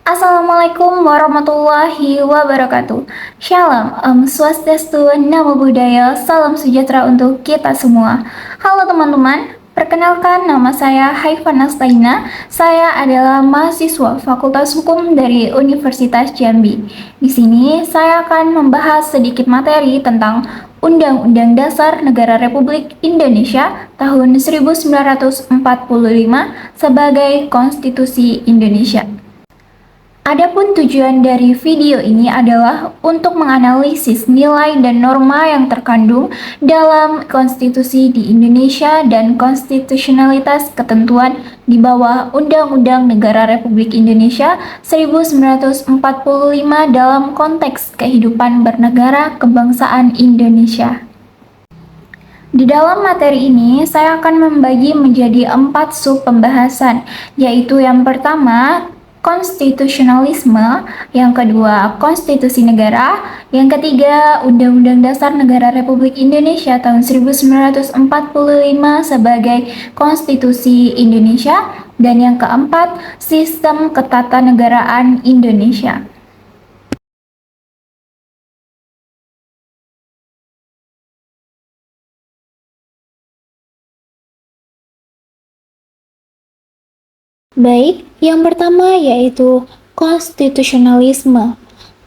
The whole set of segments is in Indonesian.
Assalamualaikum warahmatullahi wabarakatuh. Shalom, swastiastu, namo buddhaya, salam sejahtera untuk kita semua. Halo teman-teman, perkenalkan nama saya Haifan Astaina. Saya adalah mahasiswa Fakultas Hukum dari Universitas Jambi. Di sini saya akan membahas sedikit materi tentang Undang-Undang Dasar Negara Republik Indonesia tahun 1945 sebagai Konstitusi Indonesia. Adapun tujuan dari video ini adalah untuk menganalisis nilai dan norma yang terkandung dalam konstitusi di Indonesia dan konstitusionalitas ketentuan di bawah Undang-Undang Negara Republik Indonesia 1945 dalam konteks kehidupan bernegara kebangsaan Indonesia. Di dalam materi ini, saya akan membagi menjadi 4 sub pembahasan, yaitu yang pertama, konstitusionalisme, yang kedua, konstitusi negara, yang ketiga, Undang-Undang Dasar Negara Republik Indonesia tahun 1945 sebagai Konstitusi Indonesia, dan yang keempat, sistem ketatanegaraan Indonesia. Baik, yang pertama yaitu konstitusionalisme.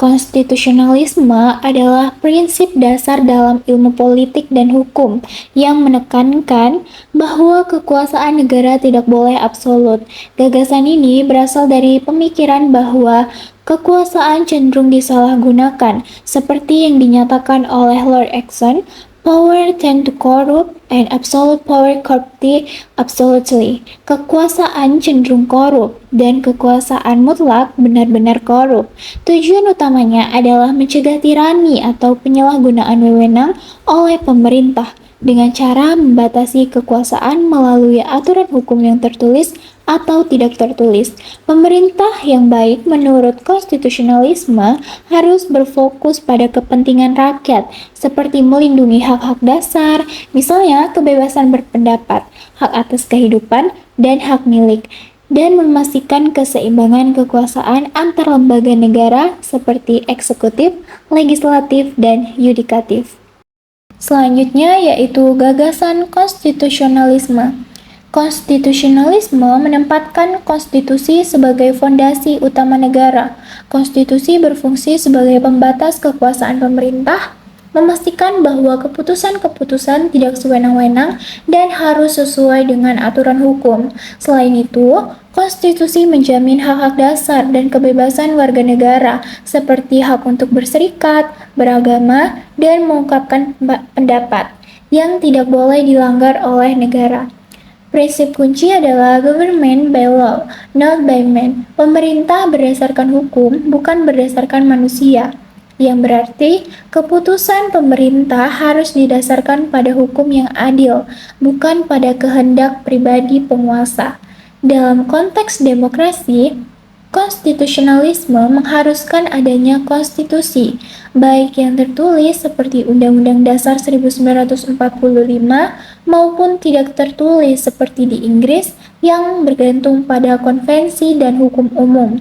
Konstitusionalisme adalah prinsip dasar dalam ilmu politik dan hukum yang menekankan bahwa kekuasaan negara tidak boleh absolut. Gagasan ini berasal dari pemikiran bahwa kekuasaan cenderung disalahgunakan, seperti yang dinyatakan oleh Lord Acton. Power tend to corrupt and absolute power corrupts absolutely. Kekuasaan cenderung korup dan kekuasaan mutlak benar-benar korup. Tujuan utamanya adalah mencegah tirani atau penyalahgunaan wewenang oleh pemerintah dengan cara membatasi kekuasaan melalui aturan hukum yang tertulis atau tidak tertulis. Pemerintah yang baik menurut konstitusionalisme harus berfokus pada kepentingan rakyat, seperti melindungi hak-hak dasar, misalnya kebebasan berpendapat, hak atas kehidupan, dan hak milik, dan memastikan keseimbangan kekuasaan antar lembaga negara seperti eksekutif, legislatif, dan yudikatif. Selanjutnya yaitu gagasan konstitusionalisme. Konstitusionalisme menempatkan konstitusi sebagai fondasi utama negara. Konstitusi berfungsi sebagai pembatas kekuasaan pemerintah, memastikan bahwa keputusan-keputusan tidak sewenang-wenang dan harus sesuai dengan aturan hukum. Selain itu, konstitusi menjamin hak-hak dasar dan kebebasan warga negara, seperti hak untuk berserikat, beragama, dan mengungkapkan pendapat, yang tidak boleh dilanggar oleh negara. Prinsip kunci adalah government by law, not by man. Pemerintah berdasarkan hukum, bukan berdasarkan manusia. Yang berarti, keputusan pemerintah harus didasarkan pada hukum yang adil, bukan pada kehendak pribadi penguasa. Dalam konteks demokrasi, konstitusionalisme mengharuskan adanya konstitusi, baik yang tertulis seperti Undang-Undang Dasar 1945 maupun tidak tertulis seperti di Inggris yang bergantung pada konvensi dan hukum umum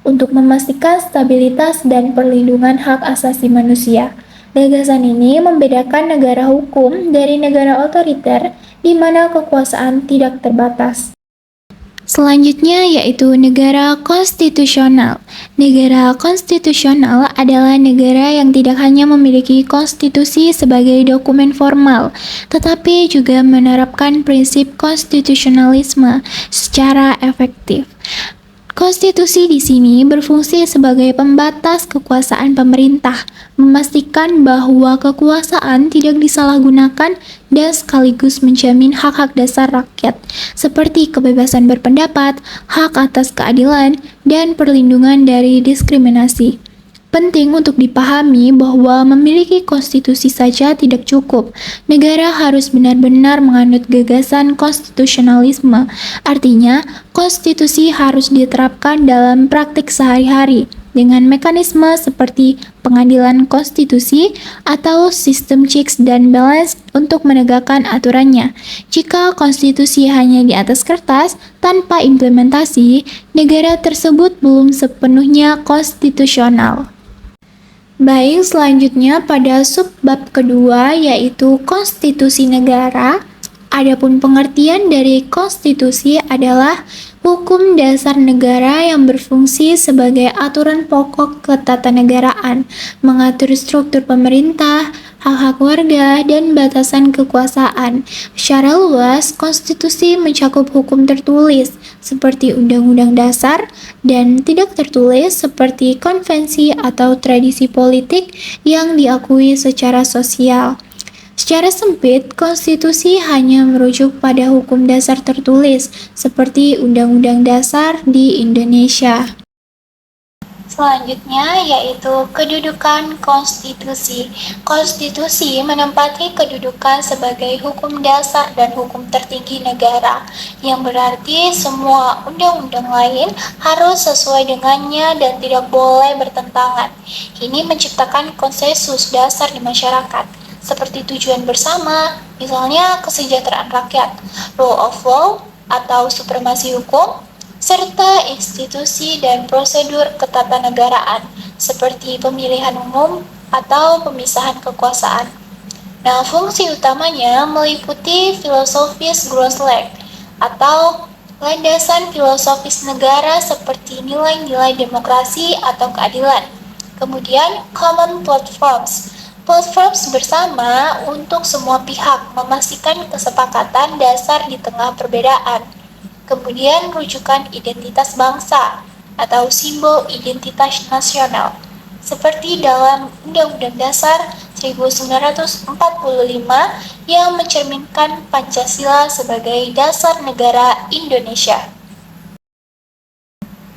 untuk memastikan stabilitas dan perlindungan hak asasi manusia. Gagasan ini membedakan negara hukum dari negara otoriter di mana kekuasaan tidak terbatas. Selanjutnya yaitu negara konstitusional. Negara konstitusional adalah negara yang tidak hanya memiliki konstitusi sebagai dokumen formal, tetapi juga menerapkan prinsip konstitusionalisme secara efektif. Konstitusi di sini berfungsi sebagai pembatas kekuasaan pemerintah, memastikan bahwa kekuasaan tidak disalahgunakan dan sekaligus menjamin hak-hak dasar rakyat, seperti kebebasan berpendapat, hak atas keadilan, dan perlindungan dari diskriminasi. Penting untuk dipahami bahwa memiliki konstitusi saja tidak cukup. Negara harus benar-benar menganut gagasan konstitusionalisme. Artinya, konstitusi harus diterapkan dalam praktik sehari-hari. dengan mekanisme seperti pengadilan konstitusi atau sistem checks dan balance untuk menegakkan aturannya. Jika konstitusi hanya di atas kertas tanpa implementasi, negara tersebut belum sepenuhnya konstitusional. Baik, selanjutnya pada subbab kedua yaitu konstitusi negara. Adapun pengertian dari konstitusi adalah hukum dasar negara yang berfungsi sebagai aturan pokok ketatanegaraan, mengatur struktur pemerintah, hak-hak warga, dan batasan kekuasaan. Secara luas, konstitusi mencakup hukum tertulis seperti Undang-Undang Dasar dan tidak tertulis seperti konvensi atau tradisi politik yang diakui secara sosial. Secara sempit, konstitusi hanya merujuk pada hukum dasar tertulis seperti Undang-Undang Dasar di Indonesia. Selanjutnya yaitu kedudukan konstitusi. Konstitusi menempati kedudukan sebagai hukum dasar dan hukum tertinggi negara, yang berarti semua undang-undang lain harus sesuai dengannya dan tidak boleh bertentangan. Ini menciptakan konsensus dasar di masyarakat, seperti tujuan bersama, misalnya kesejahteraan rakyat, rule of law atau supremasi hukum, serta institusi dan prosedur ketatanegaraan seperti pemilihan umum atau pemisahan kekuasaan. Nah, fungsi utamanya meliputi filosofis Groslek atau landasan filosofis negara seperti nilai-nilai demokrasi atau keadilan. Kemudian, common platforms. Platforms bersama untuk semua pihak memastikan kesepakatan dasar di tengah perbedaan. Kemudian rujukan identitas bangsa atau simbol identitas nasional, seperti dalam Undang-Undang Dasar 1945 yang mencerminkan Pancasila sebagai dasar negara Indonesia.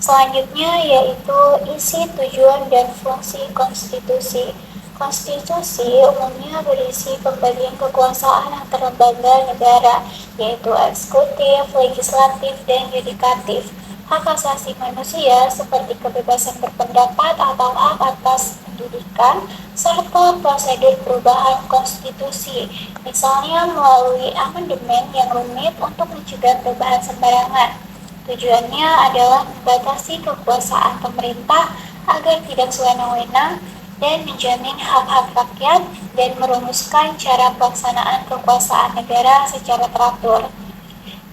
Selanjutnya yaitu isi, tujuan, dan fungsi konstitusi. Konstitusi umumnya berisi pembagian kekuasaan antar lembaga negara, yaitu eksekutif, legislatif, dan yudikatif. Hak asasi manusia seperti kebebasan berpendapat atau hak atas pendidikan, serta prosedur perubahan konstitusi, misalnya melalui amandemen yang rumit untuk mencegah perubahan sembarangan. Tujuannya adalah membatasi kekuasaan pemerintah agar tidak sewenang-wenang dan menjamin hak-hak rakyat dan merumuskan cara pelaksanaan kekuasaan negara secara teratur.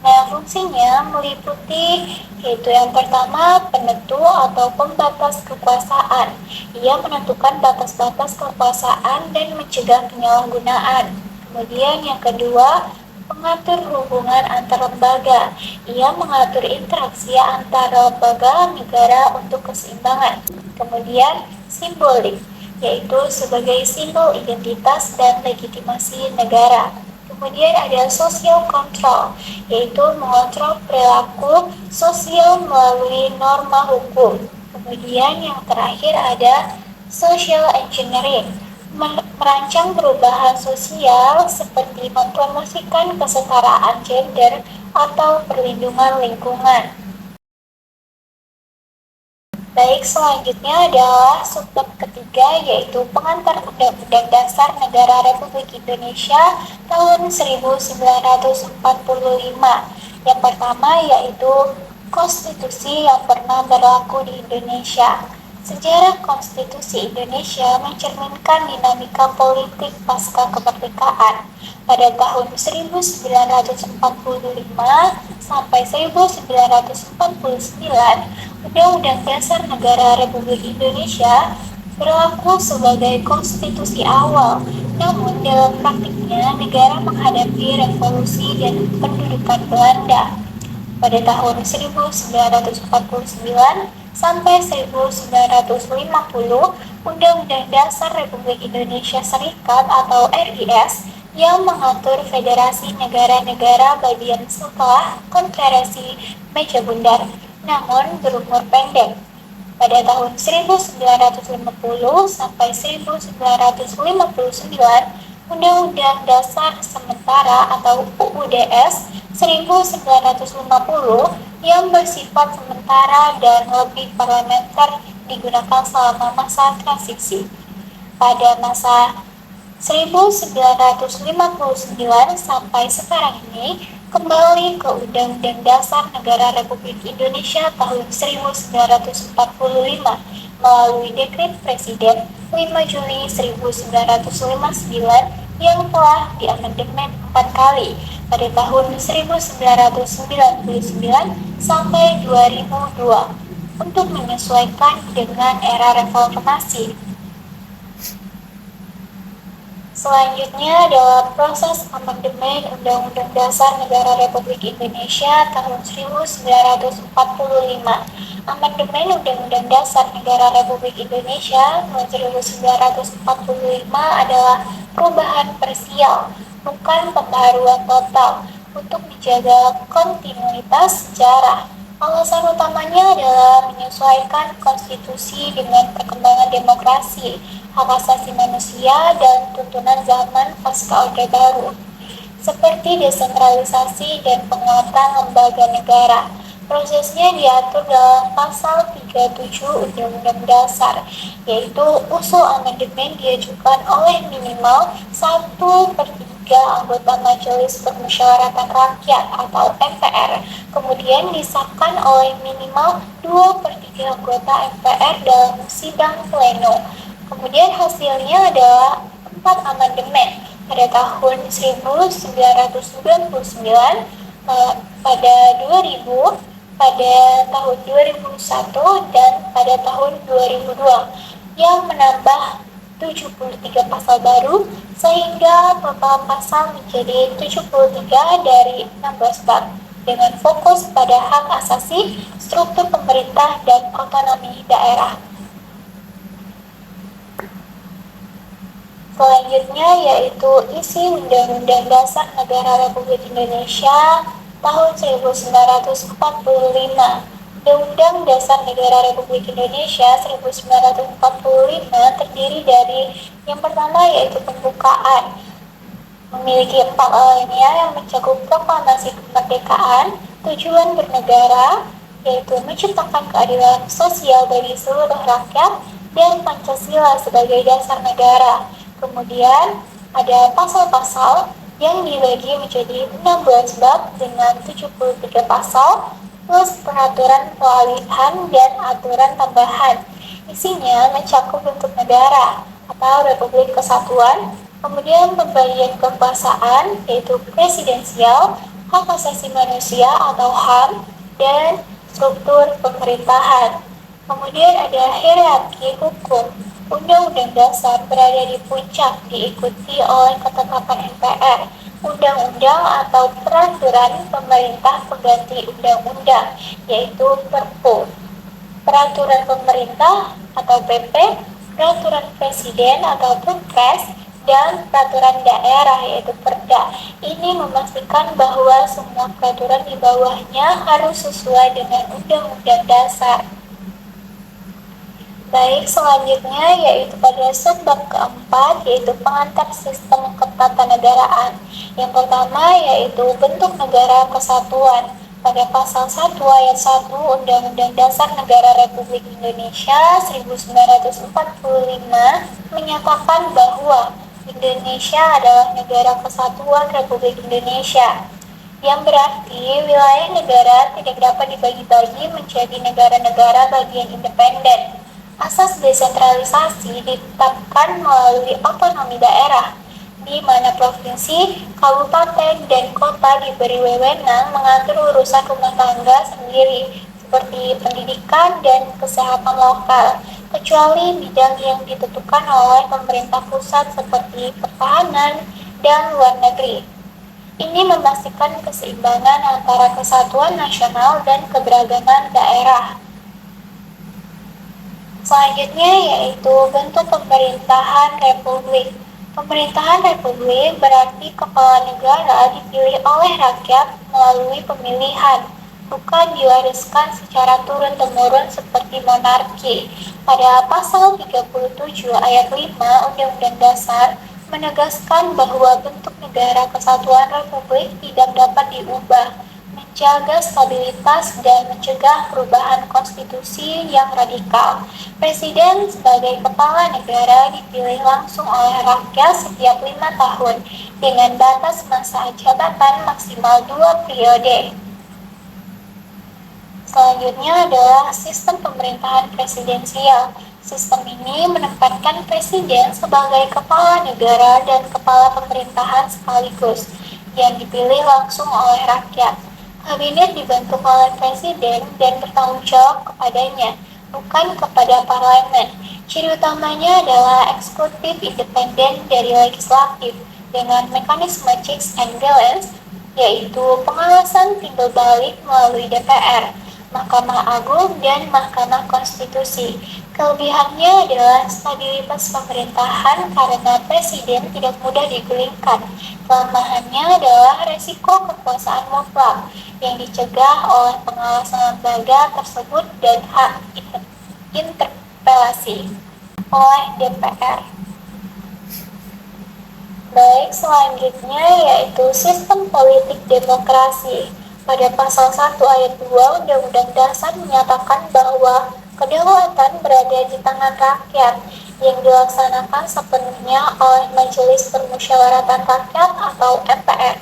Nah, fungsinya meliputi yaitu yang pertama, penentu atau pembatas kekuasaan. Ia menentukan batas-batas kekuasaan dan mencegah penyalahgunaan. Kemudian yang kedua, pengatur hubungan antar lembaga. Ia mengatur interaksi antara lembaga negara untuk keseimbangan. Kemudian simbolik, yaitu sebagai simbol identitas dan legitimasi negara. Kemudian ada social control, yaitu mengontrol perilaku sosial melalui norma hukum. Kemudian yang terakhir ada social engineering, merancang perubahan sosial seperti mempromosikan kesetaraan gender atau perlindungan lingkungan. Baik, selanjutnya adalah subbab ketiga yaitu pengantar Undang-Undang Dasar Negara Republik Indonesia tahun 1945. Yang pertama yaitu konstitusi yang pernah berlaku di Indonesia. Sejarah konstitusi Indonesia mencerminkan dinamika politik pasca kemerdekaan. Pada tahun 1945 sampai 1949, Undang-Undang Dasar Negara Republik Indonesia berlaku sebagai konstitusi awal. Namun dalam praktiknya negara menghadapi revolusi dan pendudukan Belanda. Pada tahun 1949 sampai 1950, Undang-Undang Dasar Republik Indonesia Serikat atau RIS yang mengatur federasi negara-negara bagian setelah konferensi Meja Bundar, namun berumur pendek. Pada tahun 1950 sampai 1959, Undang-Undang Dasar Sementara atau UUDS 1950 yang bersifat sementara dan lebih parlementer digunakan selama masa transisi. Pada masa 1959 sampai sekarang ini kembali ke Undang-Undang Dasar Negara Republik Indonesia tahun 1945 melalui Dekret Presiden 5 Juli 1959 yang telah diamandemen 4 kali pada tahun 1999 sampai 2002 untuk menyesuaikan dengan era reformasi. Selanjutnya adalah proses amandemen Undang-Undang Dasar Negara Republik Indonesia tahun 1945. Amandemen Undang-Undang Dasar Negara Republik Indonesia tahun 1945 adalah perubahan parsial, bukan pembaharuan total, untuk menjaga kontinuitas sejarah. Alasan utamanya adalah menyesuaikan konstitusi dengan perkembangan demokrasi, hak asasi manusia, dan tuntunan zaman pasca Orde Baru, seperti desentralisasi dan penguatan lembaga negara. Prosesnya diatur dalam pasal 37 Undang-Undang Dasar, yaitu usul amandemen diajukan oleh minimal 1/3 anggota Majelis Permusyawaratan Rakyat atau MPR, kemudian disahkan oleh minimal 2/3 anggota MPR dalam sidang pleno. Kemudian hasilnya adalah 4 amandemen pada tahun 1999, pada 2000, pada tahun 2001, dan pada tahun 2002 yang menambah 73 pasal baru sehingga total pasal menjadi 73 dari 16 bab dengan fokus pada hak asasi, struktur pemerintah, dan otonomi daerah. Selanjutnya yaitu isi Undang-Undang Dasar Negara Republik Indonesia tahun 1945. Undang-Undang Dasar Negara Republik Indonesia 1945 terdiri dari yang pertama yaitu pembukaan, memiliki 4 alinea yang mencakup proklamasi kemerdekaan, tujuan bernegara, yaitu menciptakan keadilan sosial bagi seluruh rakyat, dan Pancasila sebagai dasar negara. Kemudian ada pasal-pasal yang dibagi menjadi 16 bab dengan 73 pasal, plus peraturan pengalihan dan aturan tambahan. Isinya mencakup bentuk negara atau Republik Kesatuan, kemudian pembagian kekuasaan yaitu presidensial, hak asasi manusia atau HAM, dan struktur pemerintahan. Kemudian ada hierarki hukum. Undang-Undang Dasar berada di puncak, diikuti oleh ketetapan MPR, undang-undang atau peraturan pemerintah pengganti undang-undang, yaitu Perpu, peraturan pemerintah atau PP, peraturan presiden atau Perpres, dan peraturan daerah yaitu Perda. Ini memastikan bahwa semua peraturan di bawahnya harus sesuai dengan Undang-Undang Dasar. Baik, selanjutnya yaitu pada subbab keempat, yaitu pengantar sistem ketatanegaraan. Yang pertama yaitu bentuk negara kesatuan. Pada pasal 1 ayat 1 Undang-Undang Dasar Negara Republik Indonesia 1945 menyatakan bahwa Indonesia adalah negara kesatuan Republik Indonesia, yang berarti wilayah negara tidak dapat dibagi-bagi menjadi negara-negara bagian independen. Asas desentralisasi ditetapkan melalui otonomi daerah, di mana provinsi, kabupaten, dan kota diberi wewenang mengatur urusan rumah tangga sendiri, seperti pendidikan dan kesehatan lokal, kecuali bidang yang ditentukan oleh pemerintah pusat seperti pertahanan dan luar negeri. Ini memastikan keseimbangan antara kesatuan nasional dan keberagaman daerah. Selanjutnya yaitu bentuk pemerintahan republik. Pemerintahan republik berarti kepala negara dipilih oleh rakyat melalui pemilihan, bukan diwariskan secara turun-temurun seperti monarki. Pada pasal 37 ayat 5 Undang-Undang Dasar menegaskan bahwa bentuk negara kesatuan republik tidak dapat diubah, menjaga stabilitas dan mencegah perubahan konstitusi yang radikal. Presiden sebagai kepala negara dipilih langsung oleh rakyat setiap 5 tahun dengan batas masa jabatan maksimal 2 periode. Selanjutnya adalah sistem pemerintahan presidensial. Sistem ini menempatkan presiden sebagai kepala negara dan kepala pemerintahan sekaligus, yang dipilih langsung oleh rakyat. Kabinet dibentuk oleh presiden dan bertanggung jawab kepadanya, bukan kepada parlemen. Ciri utamanya adalah eksekutif independen dari legislatif dengan mekanisme checks and balance, yaitu pengawasan timbal balik melalui DPR, Mahkamah Agung, dan Mahkamah Konstitusi. Kelebihannya adalah stabilitas pemerintahan karena presiden tidak mudah digulingkan. Kelemahannya adalah resiko kekuasaan mutlak yang dicegah oleh pengawasan lembaga tersebut dan hak interpelasi oleh DPR. Baik, selanjutnya yaitu sistem politik demokrasi. Pada pasal 1 ayat 2 Undang-Undang Dasar menyatakan bahwa kedaulatan berada di tangan rakyat yang dilaksanakan sepenuhnya oleh Majelis Permusyawaratan Rakyat atau MPR.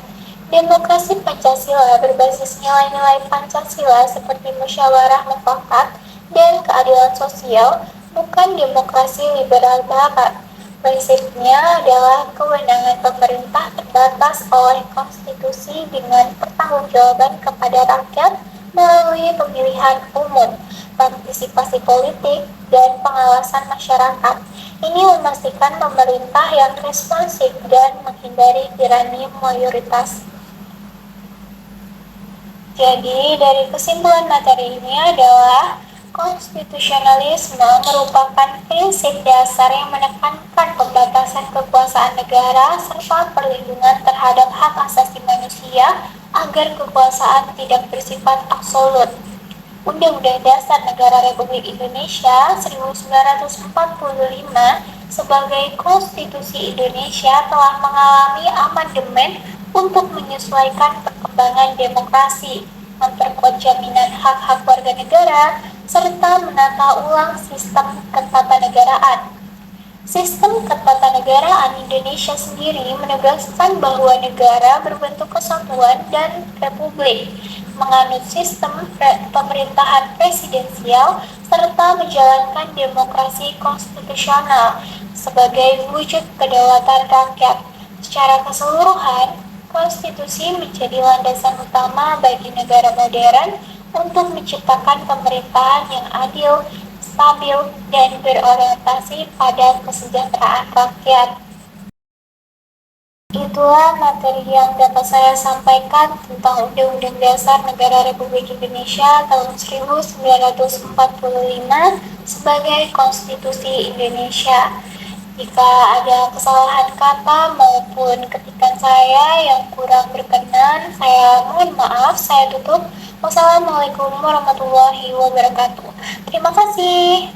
Demokrasi Pancasila berbasis nilai-nilai Pancasila seperti musyawarah mufakat dan keadilan sosial, bukan demokrasi liberal barat. Prinsipnya adalah kewenangan pemerintah terbatas oleh konstitusi dengan pertanggungjawaban kepada rakyat melalui pemilihan umum, partisipasi politik, dan pengawasan masyarakat. Ini memastikan pemerintah yang responsif dan menghindari tirani mayoritas. Jadi, dari kesimpulan materi ini adalah konstitusionalisme merupakan prinsip dasar yang menekankan pembatasan kekuasaan negara serta perlindungan terhadap hak asasi manusia agar kekuasaan tidak bersifat absolut. Undang-Undang Dasar Negara Republik Indonesia 1945 sebagai Konstitusi Indonesia telah mengalami amandemen untuk menyesuaikan perkembangan demokrasi, memperkuat jaminan hak-hak warga negara, serta menata ulang sistem ketatanegaraan. Sistem ketatanegaraan Indonesia sendiri menegaskan bahwa negara berbentuk kesatuan dan republik, menganut sistem pemerintahan presidensial, serta menjalankan demokrasi konstitusional sebagai wujud kedaulatan rakyat. Secara keseluruhan, konstitusi menjadi landasan utama bagi negara modern untuk menciptakan pemerintahan yang adil, stabil, dan berorientasi pada kesejahteraan rakyat. Itulah materi yang dapat saya sampaikan tentang Undang-Undang Dasar Negara Republik Indonesia tahun 1945 sebagai Konstitusi Indonesia. Jika ada kesalahan kata maupun ketikan saya yang kurang berkenan, saya mohon maaf, saya tutup. Wassalamualaikum warahmatullahi wabarakatuh. Terima kasih.